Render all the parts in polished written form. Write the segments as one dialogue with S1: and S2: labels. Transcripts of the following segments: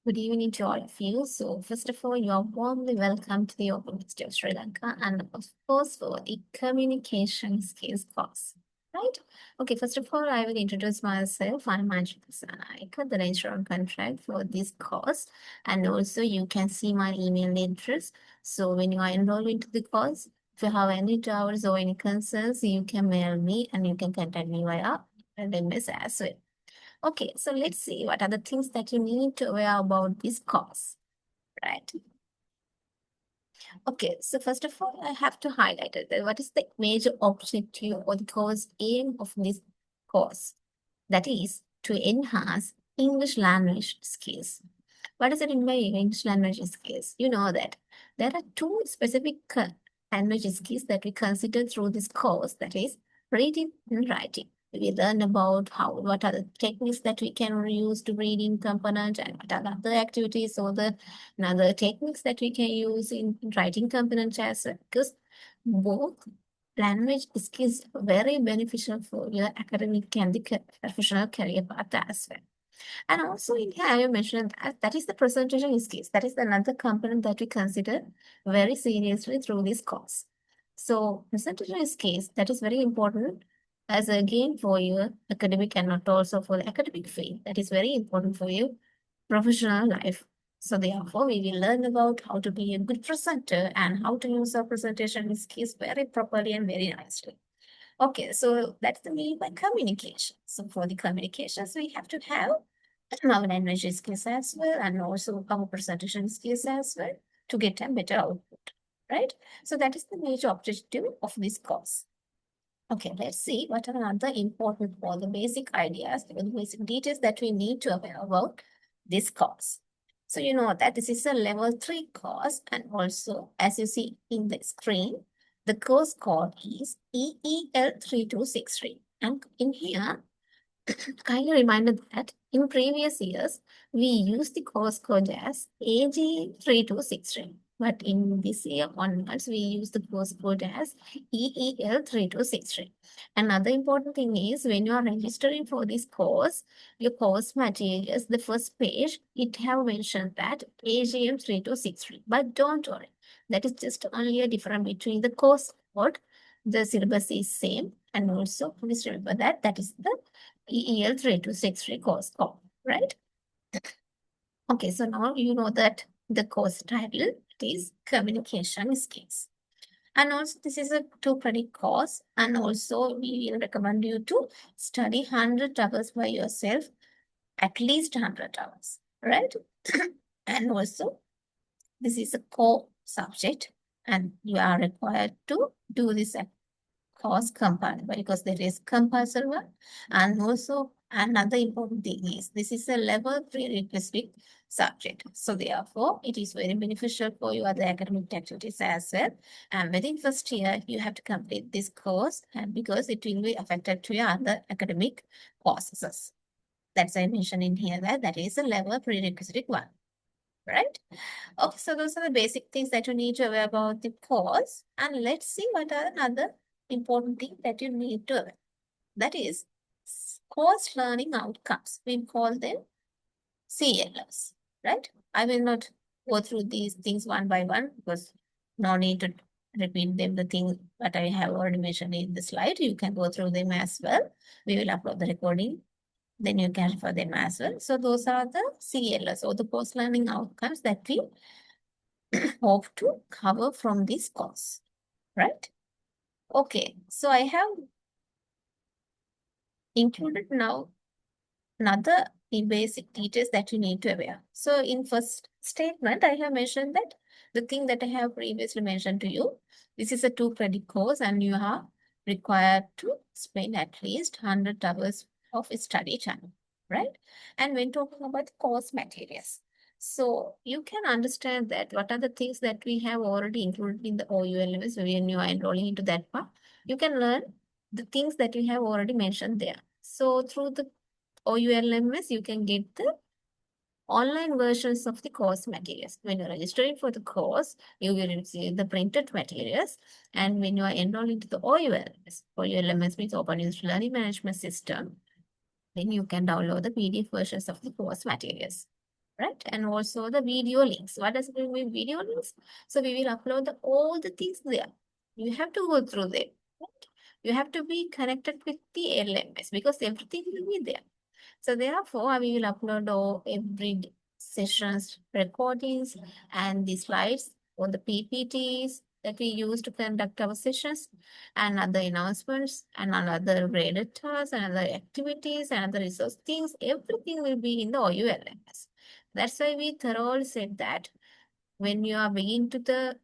S1: Good evening to all of you. So, first of all, you are warmly welcome to the Open University of Sri Lanka and, of course, for the communication skills course. Right? Okay, first of all, I will introduce myself. I'm Anjali Sanaika, the lecturer on contract for this course. And also, you can see my email address. So, when you are enrolled into the course, if you have any doubts or any concerns, you can mail me and you can contact me via LMS as well. Okay, so let's see what are the things that you need to aware about this course, right? Okay, so first of all, I have to highlight it, that what is the major objective or the course aim of this course? That is to enhance English language skills. What does it mean by English language skills? You know that there are two specific language skills that we consider through this course, that is reading and writing. We learn about what are the techniques that we can use to reading component and what are the other activities or the other techniques that we can use in writing component as well. Because both language skills are very beneficial for your academic and the professional career path as well. And also in here, I mentioned that is the presentation skills. That is another component that we consider very seriously through this course. So presentation skills, that is very important as again for your academic and not also for the academic field. That is very important for your professional life. So therefore, we will learn about how to be a good presenter and how to use our presentation skills very properly and very nicely. Okay, so that's the meaning by communication. So for the communications, we have to have our language skills as well and also our presentation skills as well to get a better output, right? So that is the major objective of this course. Okay, let's see what are other important or the basic ideas, the basic details that we need to aware about this course. So you know that this is a level 3 course, and also as you see in the screen, the course code is EEL3263. And in here, kindly reminder that in previous years, we used the course code as AG3263. But in this year onwards, we use the course code as EEL3263. Another important thing is when you are registering for this course, your course materials, the first page, it have mentioned that AGM3263. But don't worry, that is just only a difference between the course code. The syllabus is same. And also, please remember that that is the EEL3263 course code, right? Okay, so now you know that the course title is Communication Skills. And also, this is a 2 credit course. And also, we will recommend you to study 100 hours by yourself, at least 100 hours, right? And also, this is a core subject, and you are required to do this course compulsory because there is compulsory one. And also another important thing is this is a level prerequisite subject. So therefore, it is very beneficial for your other academic activities as well. And within first year, you have to complete this course and because it will be affected to your other academic courses. That's I mentioned in here that is a level prerequisite one. Right? Okay, so those are the basic things that you need to aware about the course. And let's see what are another important thing that you need to aware. That is course learning outcomes. We call them CLS, right? I will not go through these things one by one because no need to repeat them, the things that I have already mentioned in the slide. You can go through them as well. We will upload the recording then you can refer them as well. So those are the CLS or the course learning outcomes that we hope to cover from this course, right? Okay, so I have included now another basic details that you need to aware. So in first statement, I have mentioned that the thing that I have previously mentioned to you, this is a 2 credit course and you are required to spend at least 100 hours of study time, right? And when talking about course materials, so you can understand that what are the things that we have already included in the OULMS when you are enrolling into that part, you can learn the things that we have already mentioned there. So through the OULMS, you can get the online versions of the course materials. When you're registering for the course, you will receive the printed materials. And when you are enrolled into the OULMS means Open University Learning Management System, then you can download the PDF versions of the course materials, right? And also the video links. What does it mean, video links? So we will upload all the things there. You have to go through them. Right? You have to be connected with the LMS because everything will be there. So therefore, we will upload all every sessions recordings and the slides or the PPTs that we use to conduct our sessions and other announcements and other graded tasks and other activities and other resource things. Everything will be in the OULMS. That's why we thoroughly said that when you are beginning to the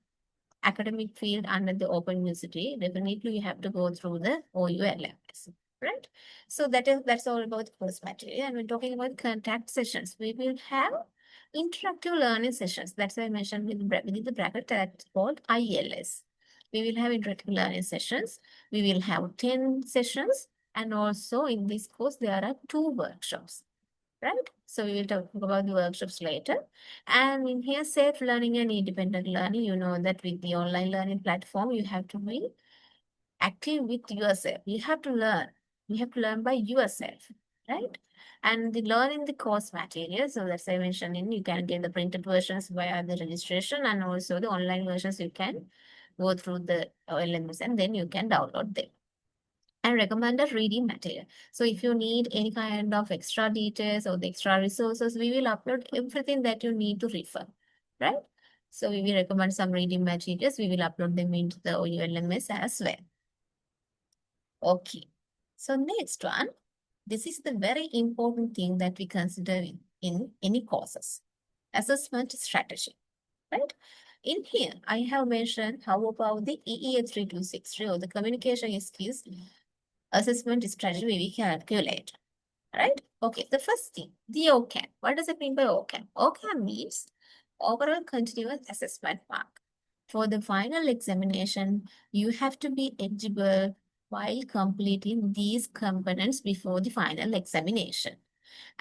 S1: academic field under the Open University, definitely you have to go through the OULMS, right? So that's all about the course material. And we're talking about contact sessions. We will have interactive learning sessions. That's why I mentioned with the bracket that's called ILS. We will have interactive learning sessions. We will have 10 sessions. And also in this course, there are 2 workshops, right? So we will talk about the workshops later. And in here, self-learning and independent learning, you know that with the online learning platform, you have to be active with yourself. You have to learn. You have to learn by yourself, right? And the learning the course material. So that's I mentioned in you can get the printed versions via the registration and also the online versions you can go through the LMS and then you can download them and recommended reading material. So if you need any kind of extra details or the extra resources, we will upload everything that you need to refer, right? So we will recommend some reading materials. We will upload them into the OULMS as well. Okay. So next one, this is the very important thing that we consider in any courses, assessment strategy, right? In here, I have mentioned how about the EEL3263 or the communication skills assessment strategy we calculate, right? Okay, the first thing, the OCAM. What does it mean by OCAM? OCAM means overall continuous assessment mark. For the final examination, you have to be eligible while completing these components before the final examination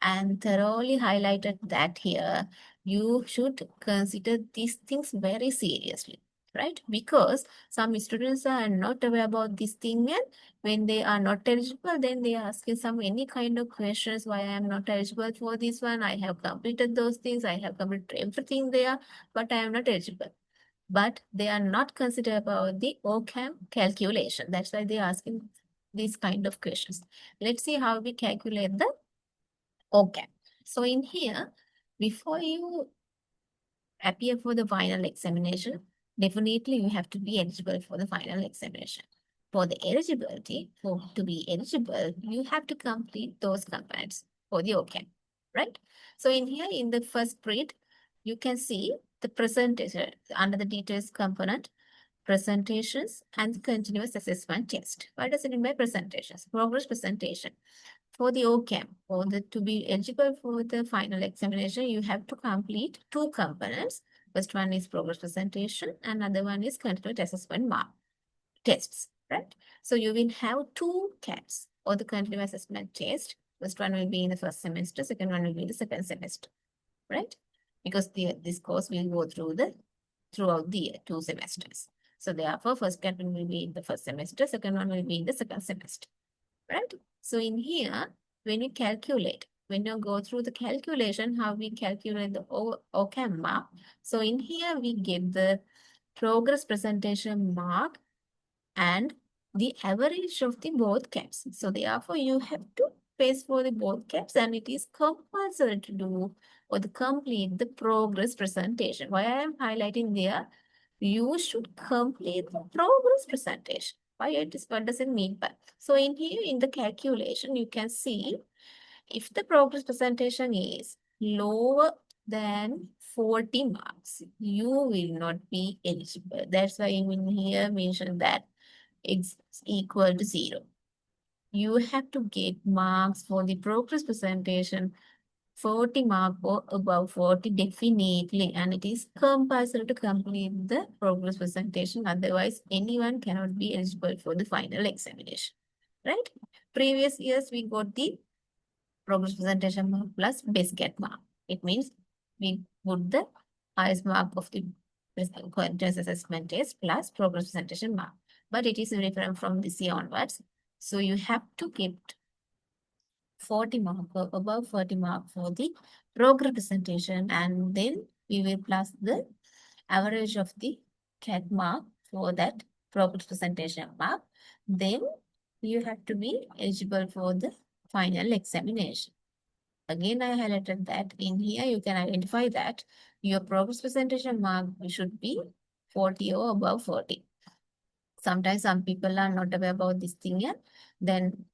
S1: and thoroughly highlighted that here you should consider these things very seriously, right? Because some students are not aware about this thing, and when they are not eligible, then they are asking some any kind of questions why I am not eligible for this one. I have completed those things, I have completed everything there, but I am not eligible. But they are not considered about the OCAM calculation. That's why they are asking these kind of questions. Let's see how we calculate the OCAM. So in here, before you appear for the final examination, definitely you have to be eligible for the final examination. For the eligibility, for to be eligible, you have to complete those components for the OCAM, right? So in here, in the first grid, you can see the presentation under the details component, presentations and continuous assessment test. What does it mean by presentations? Progress presentation. For the OCAM, to be eligible for the final examination, you have to complete 2 components. First one is progress presentation, and another one is continuous assessment mark tests, right? So you will have 2 CATs or the continuous assessment test. First one will be in the first semester, second one will be in the second semester, right? Because this course will go throughout the year, 2 semesters. So therefore, first CAT will be in the first semester, second one will be in the second semester, right? So in here, when you calculate, when you go through the calculation, how we calculate the OCAM mark. So in here, we get the progress presentation mark and the average of the both caps. So therefore, you have to face for the both caps and it is compulsory to do or to complete the progress presentation. Why I am highlighting there, you should complete the progress presentation. Why it is, what does it mean by? So in here, in the calculation, you can see if the progress presentation is lower than 40 marks, you will not be eligible. That's why in here mentioned that it's equal to 0. You have to get marks for the progress presentation 40 mark or above 40 definitely, and it is compulsory to complete the progress presentation. Otherwise, anyone cannot be eligible for the final examination, right? Previous years, we got the progress presentation mark plus base get mark. It means we put the highest mark of the continuous assessment test plus progress presentation mark. But it is different from this year onwards. So you have to get 40 mark or above 40 mark for the progress presentation, and then we will plus the average of the CAT mark for that progress presentation mark. Then you have to be eligible for the final examination. Again, I highlighted that in here you can identify that your progress presentation mark should be 40 or above 40. Sometimes some people are not aware about this thing yet. Then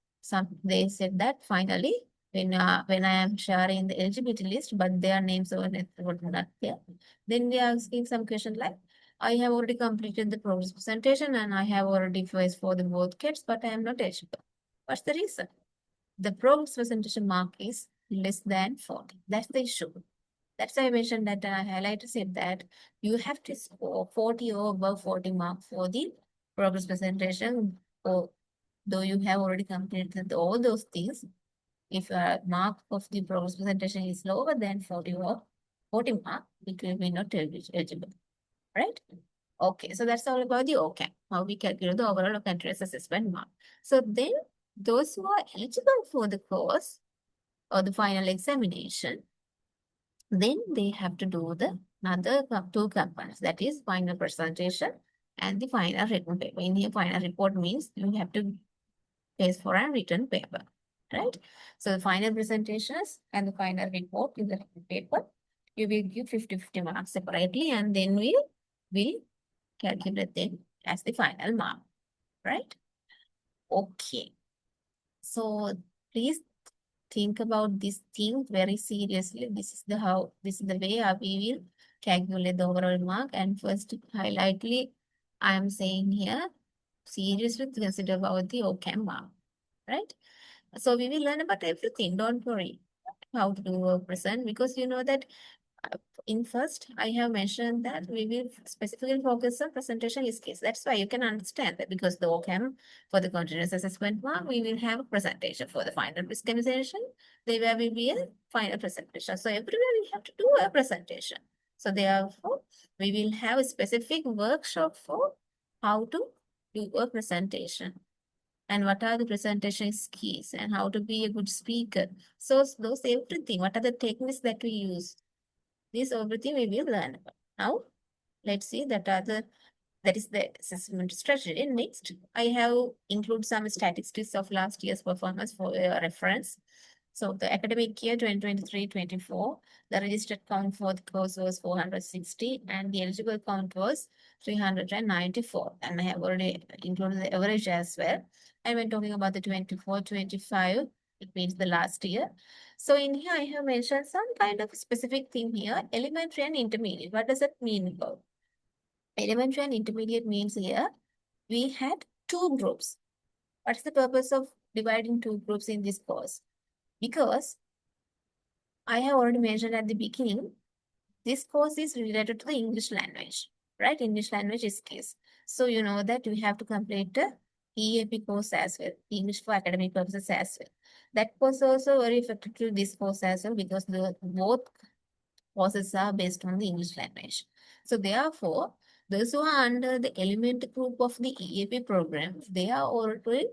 S1: they said that finally when I am sharing the eligibility list, but their names were not there, then they are asking some question like, I have already completed the progress presentation and I have already faced for the both kids, but I am not eligible. What's the reason? The progress presentation mark is less than 40. That's the issue. That's why I mentioned that I highlighted said that you have to score 40 or above 40 mark for the progress presentation, or though you have already completed all those things. If a mark of the progress presentation is lower than 40 or 40 mark, it will be not eligible, right? Okay, so that's all about the OCAM, how we calculate the overall continuous assessment mark. So then those who are eligible for the course or the final examination, then they have to do the another two components, that is final presentation and the final written paper. In here, final report means you have to face for a written paper, right? So the final presentations and the final report in the written paper, you will give 50-50 marks separately, and then we will calculate them as the final mark, right? Okay. So please think about this thing very seriously. This is the way we will calculate the overall mark. And first, highlightly, I am saying here, seriously consider about the OCAM mark, right? So we will learn about everything. Don't worry how to do a present, because you know that in first, I have mentioned that we will specifically focus on presentation use case. That's why you can understand that, because the OCAM for the continuous assessment mark, we will have a presentation for the final risk examination. There will be a final presentation. So everywhere we have to do a presentation. So therefore, we will have a specific workshop for how to do a presentation and what are the presentation skills and how to be a good speaker. So those everything, what are the techniques that we use? This everything we will learn about. Now, let's see that is the assessment strategy. Next, I have include some statistics of last year's performance for your reference. So the academic year 2023-24, the registered count for the course was 460 and the eligible count was 394. And I have already included the average as well. And when talking about the 24-25, it means the last year. So in here, I have mentioned some kind of specific thing here, elementary and intermediate. What does that mean about? Elementary and intermediate means here, we had two groups. What's the purpose of dividing two groups in this course? Because I have already mentioned at the beginning, this course is related to the English language, right? English language is case. So you know that you have to complete the EAP course as well, English for academic purposes as well. That course also very effective to this course as well, because both courses are based on the English language. So therefore, those who are under the element group of the EAP program, they are already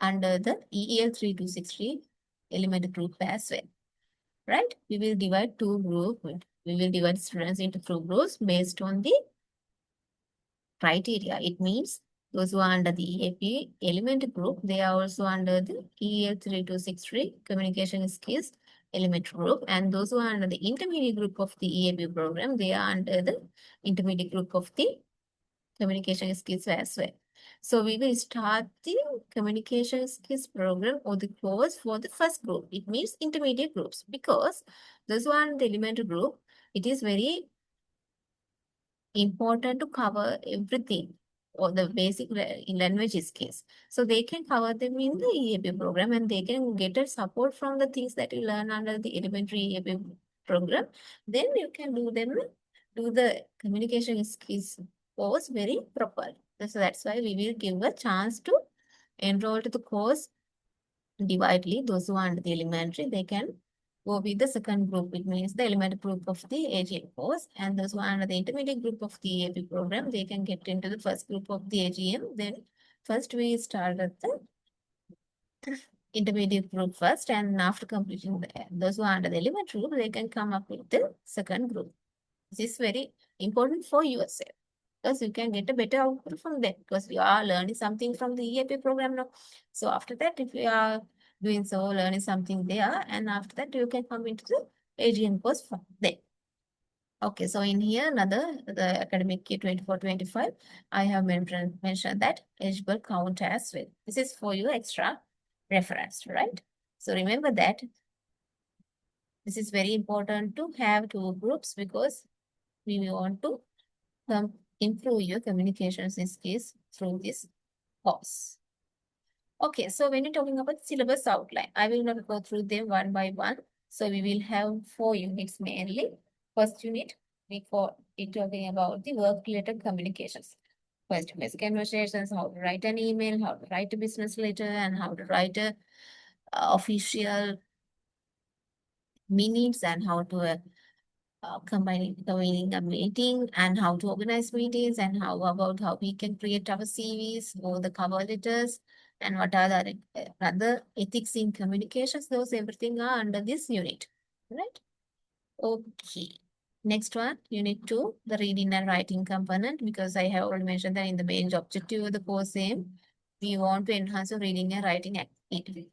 S1: under the EEL3263 element group as well, right? We will divide two groups. We will divide students into two groups based on the criteria. It means those who are under the EAP element group, they are also under the EEL3263 communication skills element group. And those who are under the intermediate group of the EAP program, they are under the intermediate group of the communication skills as well. So we will start the communication skills program or the course for the first group. It means intermediate groups, because this one, the elementary group, it is very important to cover everything or the basic language skills. So they can cover them in the EAP program, and they can get a support from the things that you learn under the elementary EAP program. Then you can do the communication skills course very properly. So that's why we will give a chance to enroll to the course dividedly. Those who are under the elementary, they can go with the second group. It means the elementary group of the AGM course. And those who are under the intermediate group of the EAP program, they can get into the first group of the AGM. Then first we start at the intermediate group first, and after completing those who are under the elementary group, they can come up with the second group. This is very important for yourself because you can get a better output from that because you are learning something from the EAP program now. So after that, if you are doing so, learning something there, and after that, you can come into the AGM course from there. Okay, so in here, the academic year 24-25, I have mentioned that eligible count as well. This is for your extra reference, right? So remember that this is very important to have two groups because we want to improve your communication skills through this course. Okay, so when you're talking about syllabus outline, I will not go through them one by one. So we will have 4 units mainly. First unit, we call it talking about the work-related communications. Face-to-face conversations, how to write an email, how to write a business letter, and how to write a official minutes, and how to convening a meeting, and how to organize meetings, and how about how we can create our CVs or the cover letters, and what are the other ethics in communications. Those everything are under this unit, right? Okay. Next one, unit 2, the reading and writing component, because I have already mentioned that in the main objective of the course aim, we want to enhance the reading and writing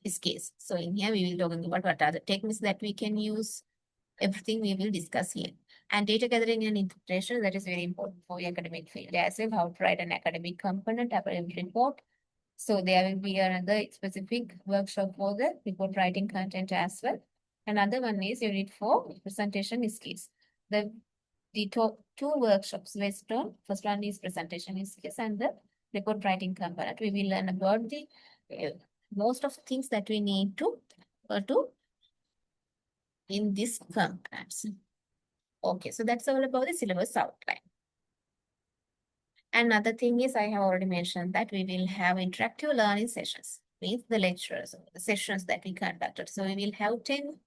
S1: skills. So in here, we will talking about what are the techniques that we can use. Everything we will discuss here. And data gathering and interpretation, that is very important for your academic field as well, how to write an academic component, academic report. So there will be another specific workshop for the report writing content as well. Another one is unit 4, presentation skills. The two workshops based on, first one is presentation skills and the report writing component. We will learn about the most of the things that we need to in this components. Okay, so that's all about the syllabus outline. Another thing is I have already mentioned that we will have interactive learning sessions with the lecturers, the sessions that we conducted. So we will have 10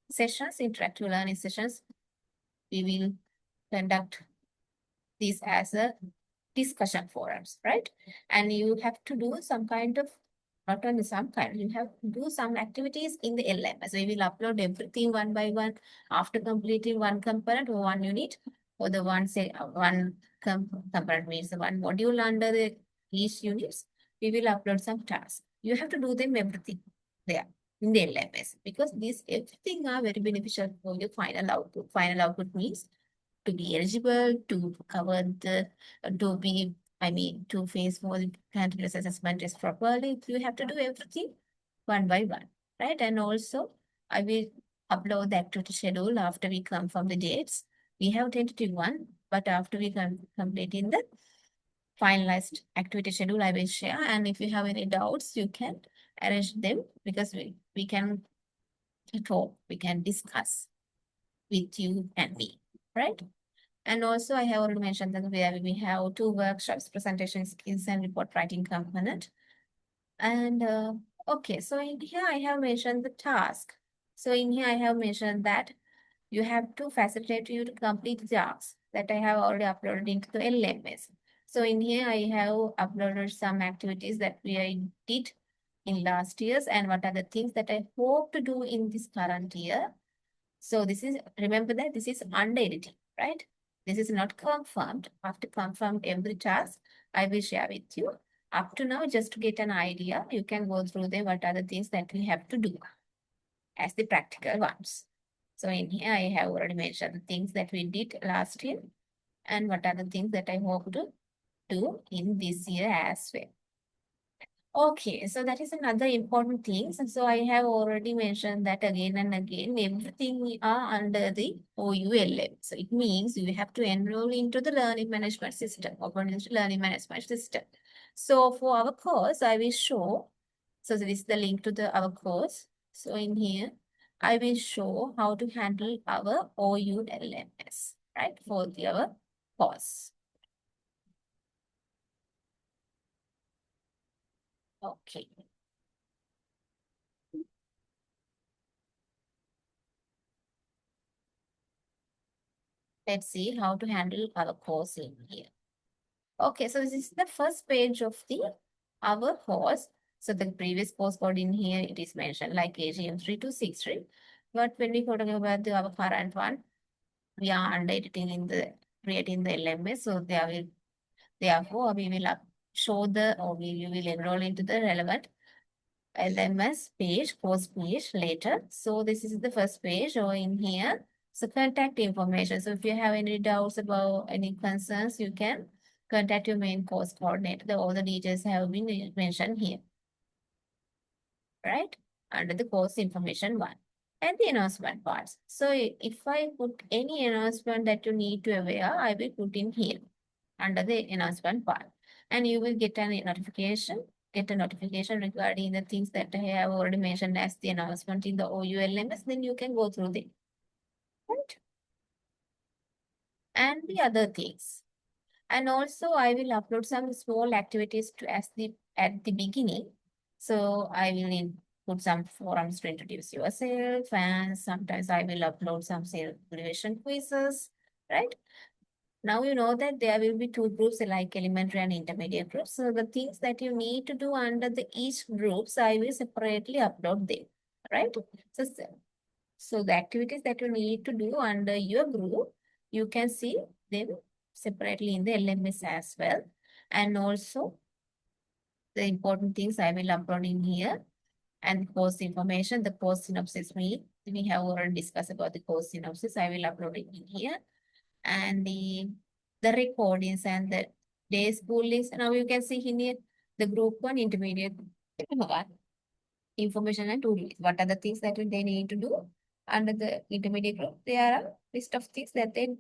S1: sessions, interactive learning sessions. We will conduct these as a discussion forums, right? And you have to do some kind of, not only some kind, you have to do some activities in the LMS. We will upload everything one by one after completing one component or one unit, or the one component means the one module under the each units. We will upload some tasks. You have to do them everything there in the LMS because these everything are very beneficial for your final output. Final output means to be eligible to cover the to be to face for the continuous assessment test properly. You have to do everything one by one, right? And also I will upload the activity schedule after we confirm the dates. We have tentative one, but after we complete in the finalized activity schedule, I will share. And if you have any doubts, you can arrange them because we can talk, we can discuss with you and me, right? And also, I have already mentioned that we have 2 workshops, presentation skills and report writing component. And okay, so in here I have mentioned the task. So in here I have mentioned that you have to facilitate you to complete the tasks that I have already uploaded into the LMS. So in here I have uploaded some activities that I did in last years and what are the things that I hope to do in this current year. So this is, remember that this is under editing, right? This is not confirmed. After confirmed every task, I will share with you. Up to now, just to get an idea, you can go through them. What are the things that we have to do as the practical ones. So in here, I have already mentioned the things that we did last year and what are the things that I hope to do in this year as well. Okay, so that is another important thing. So I have already mentioned that again and again, everything we are under the OULM. So it means you have to enroll into the learning management system, open learning management system. So for our course, I will show, so this is the link to our course. So in here, I will show how to handle our OULMS, right, for our course. Okay. Let's see how to handle our course in here. Okay, so this is the first page of our course. So the previous course code in here, it is mentioned like AGM3263. But when we talking about our current one, we are under editing in the creating the LMS. So therefore we will show the or we will enroll into the relevant LMS page, course page later. So this is the first page showing here. So contact information. So if you have any doubts about any concerns, you can contact your main course coordinator. All the details have been mentioned here, right? Under the course information one. And the announcement parts. So if I put any announcement that you need to aware, I will put in here under the announcement part. And you will get a notification regarding the things that I have already mentioned as the announcement in the OULMS. Then you can go through them, right? And the other things. And also I will upload some small activities to as the at the beginning. So I will put some forums to introduce yourself, and sometimes I will upload some self-evaluation quizzes, right? Now you know that there will be two groups like elementary and intermediate groups. So the things that you need to do under the each groups, I will separately upload them, right? So, so the activities that you need to do under your group, you can see them separately in the LMS as well. And also the important things I will upload in here, and course information, the course synopsis we have already discussed about the course synopsis. I will upload it in here, and the recordings and the day school links. Now you can see in here the group one intermediate one, information and to release. What are the things that they need to do under the intermediate group? There are a list of things that they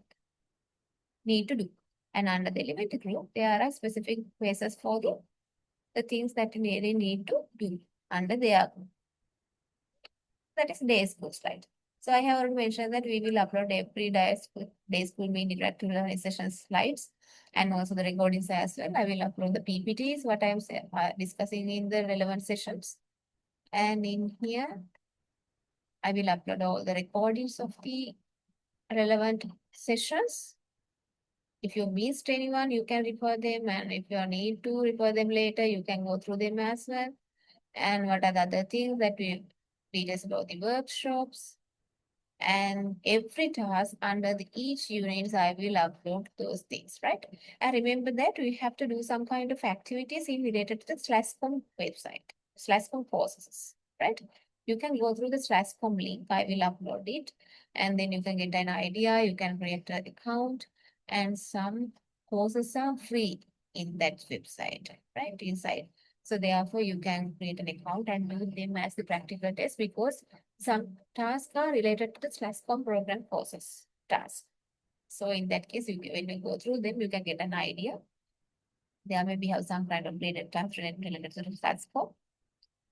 S1: need to do. And under the elementary group, there are specific phases for the things that they need to do under their group. That is day school slide. So I have already mentioned that we will upload every day school main interactive learning session slides and also the recordings as well. I will upload the PPTs, what I am discussing in the relevant sessions. And in here, I will upload all the recordings of the relevant sessions. If you missed anyone, you can refer them. And if you need to refer them later, you can go through them as well. And what are the other things that we details about the workshops, and every task under each units I will upload those things, right? And remember that we have to do some kind of activities in related to the Slash.com website, Slash.com courses, right? You can go through the Slash.com link, I will upload it, and then you can get an idea, you can create an account, and some courses are free in that website, right? Inside. So therefore, you can create an account and do them as the practical test, because some tasks are related to the Slash.com program courses task. So in that case, when you go through them, you can get an idea. There maybe have some kind of related tasks related to the Slash.com.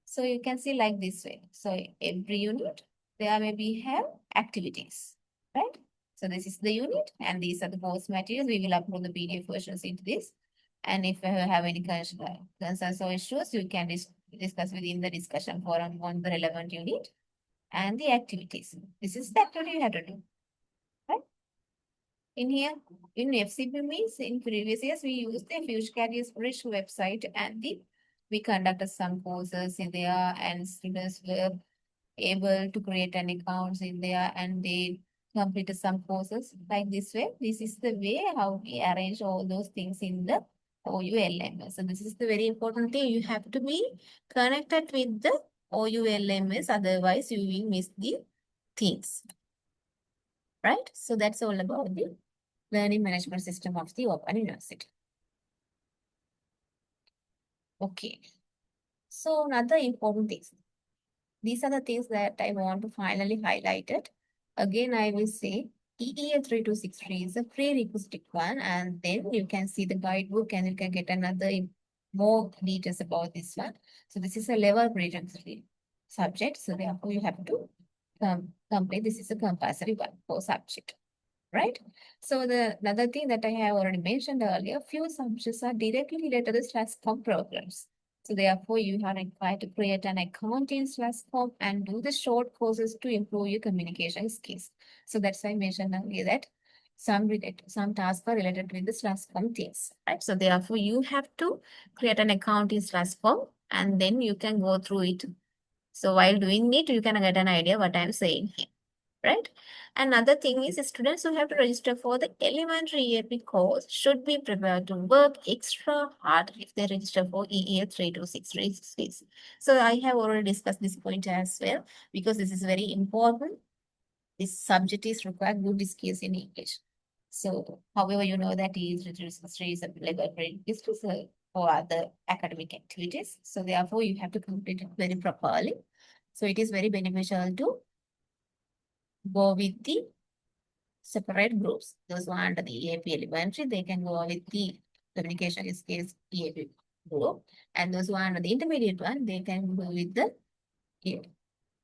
S1: So you can see like this way. So every unit, there maybe have activities, right? So this is the unit, and these are the course materials. We will upload the PDF versions into this. And if you have any concerns or issues, you can discuss within the discussion forum on the relevant unit and the activities. This is the activity you have to do, right? In here, in FCP means in previous years, we used the Future Careers Bridge website, and we conducted some courses in there, and students were able to create an accounts in there, and they completed some courses like this way. This is the way how we arrange all those things in the OULMS. So this is the very important thing. You have to be connected with the OULMS, otherwise you will miss the things, right? So that's all about the learning management system of the Open University. Okay. So another important things. These are the things that I want to finally highlight it. Again, I will say EEL3263 is a prerequisite one, and then you can see the guidebook and you can get another more details about this one. So this is a level prerequisite subject. So therefore you have to complete. This is a compulsory one for subject, right? So the another thing that I have already mentioned earlier, few subjects are directly related to Slash.com programs. So therefore, you are required to create an account in Slash.com and do the short courses to improve your communication skills. So that's why I mentioned earlier that some tasks are related with the Slash.com things, right? So therefore, you have to create an account in Slash.com and then you can go through it. So while doing it, you can get an idea what I'm saying here, right? Another thing is students who have to register for the elementary EAP course should be prepared to work extra hard if they register for EEL3263. So I have already discussed this point as well because this is very important. This subject is required good skills in English. So, however, you know that history is applicable for English for other academic activities. So, therefore, you have to complete it very properly. So, it is very beneficial to go with the separate groups. Those who are under the EAP elementary, they can go with the communication skills EAP group. And those who are under the intermediate one, they can go with the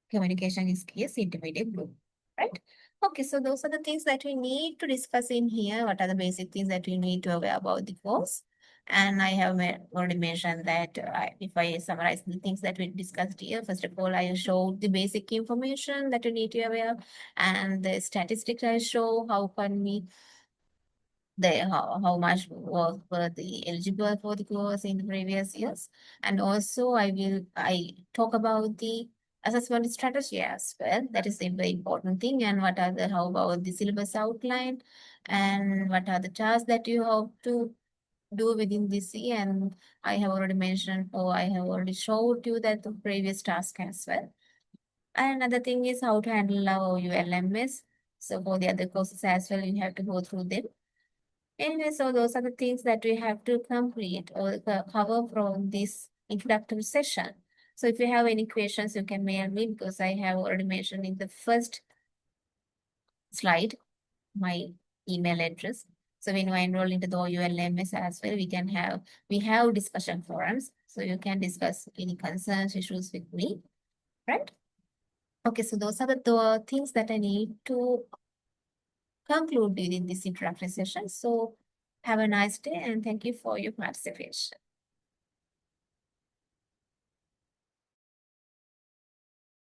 S1: communication skills intermediate group, right? Okay, so those are the things that we need to discuss in here. What are the basic things that we need to aware about the course? And I have already mentioned that if I summarize the things that we discussed here, first of all, I showed the basic information that you need to aware, and the statistics I show how can we how much were the eligible for the course in the previous years. And also I talk about the assessment strategy as well. That is a very important thing. And what are the how about the syllabus outline and what are the tasks that you have to do within this year. And I have already mentioned or I have already showed you that the previous task as well. And another thing is how to handle our ULMS. So for the other courses as well, you have to go through them. Anyway, so those are the things that we have to complete or cover from this introductory session. So if you have any questions, you can mail me because I have already mentioned in the first slide my email address. So when you enroll into the ULMS as well, we have discussion forums. So you can discuss any concerns, issues with me, right? Okay, so those are the things that I need to conclude during this introductory session. So have a nice day and thank you for your participation.